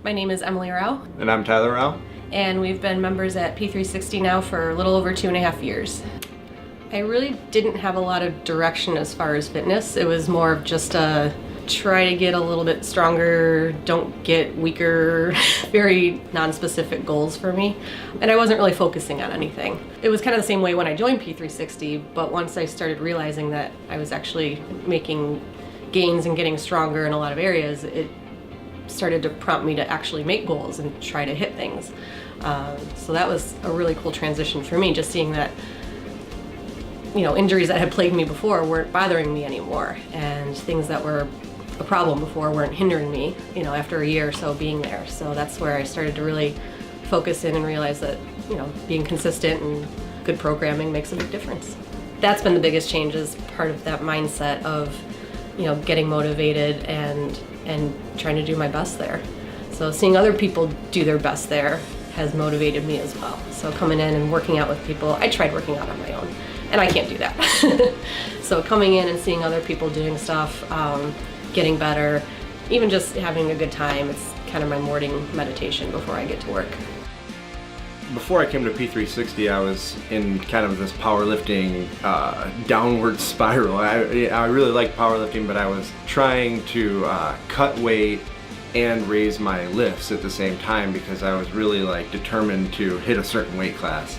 My name is Emily Raus. And I'm Tyler Raus. And we've been members at P360 now for a little over 2.5 years. I really didn't have a lot of direction as far as fitness. It was more of just a try to get a little bit stronger, don't get weaker, very non-specific goals for me. And I wasn't really focusing on anything. It was kind of the same way when I joined P360, but once I started realizing that I was actually making gains and getting stronger in a lot of areas, it started to prompt me to actually make goals and try to hit things. So that was a really cool transition for me, just seeing that injuries that had plagued me before weren't bothering me anymore, and things that were a problem before weren't hindering me, after a year or so being there. So that's where I started to really focus in and realize that, being consistent and good programming makes a big difference. That's been the biggest change, is part of that mindset of, getting motivated and trying to do my best there. So seeing other people do their best there has motivated me as well. So coming in and working out with people, I tried working out on my own, and I can't do that. So coming in and seeing other people doing stuff, getting better, even just having a good time, it's kind of my morning meditation before I get to work. Before I came to P360, I was in kind of this powerlifting downward spiral. I really liked powerlifting, but I was trying to cut weight and raise my lifts at the same time because I was really determined to hit a certain weight class.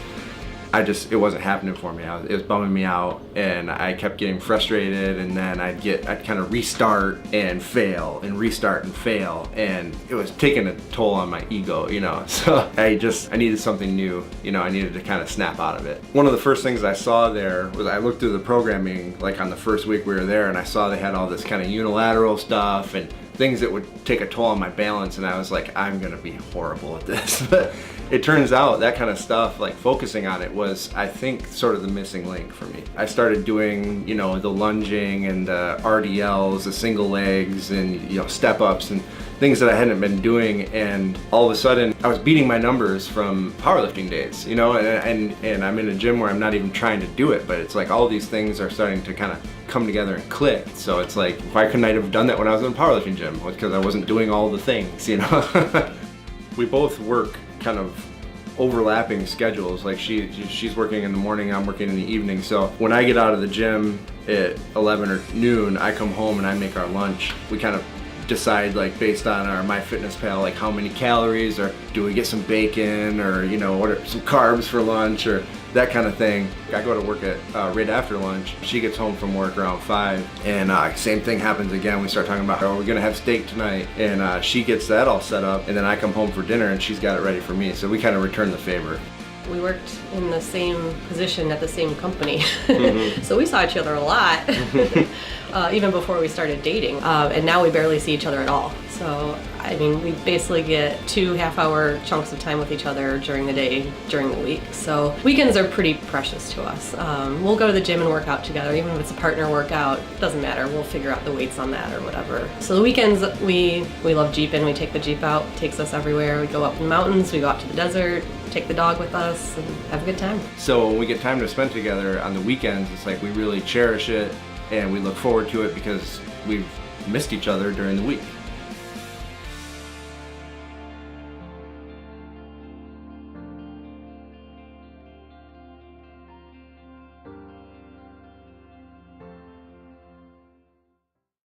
It wasn't happening for me. It was bumming me out, and I kept getting frustrated, and then I'd kind of restart and fail and restart and fail, and it was taking a toll on my ego, so I needed something new. I needed to kind of snap out of it. One of the first things I saw there was I looked through the programming on the first week we were there, and I saw they had all this kind of unilateral stuff and things that would take a toll on my balance, and I was like, I'm gonna be horrible at this. But it turns out that kind of stuff, focusing on it, was, I think, sort of the missing link for me. I started doing, the lunging and the RDLs, the single legs, and step ups and things that I hadn't been doing, and all of a sudden I was beating my numbers from powerlifting days, and I'm in a gym where I'm not even trying to do it, but it's all these things are starting to kind of come together and click. So it's why couldn't I have done that when I was in a powerlifting gym? Well, because I wasn't doing all the things, We both work kind of overlapping schedules. She's working in the morning, I'm working in the evening. So when I get out of the gym at 11 or noon, I come home and I make our lunch. We kind of decide based on our MyFitnessPal how many calories, or do we get some bacon, or what are some carbs for lunch, or that kind of thing. I go to work at right after lunch. She gets home from work around 5, and same thing happens again. We start talking about, we're gonna have steak tonight, and she gets that all set up, and then I come home for dinner and she's got it ready for me. So we kind of return the favor. We worked in the same position at the same company, so we saw each other a lot, even before we started dating, and now we barely see each other at all. So, we basically get 2 half-hour chunks of time with each other during the day, during the week. So weekends are pretty precious to us. We'll go to the gym and work out together, even if it's a partner workout, doesn't matter, we'll figure out the weights on that or whatever. So the weekends, we love Jeeping. We take the Jeep out, it takes us everywhere. We go up in the mountains, we go out to the desert, take the dog with us, and have a good time. So when we get time to spend together on the weekends, it's we really cherish it, and we look forward to it because we've missed each other during the week.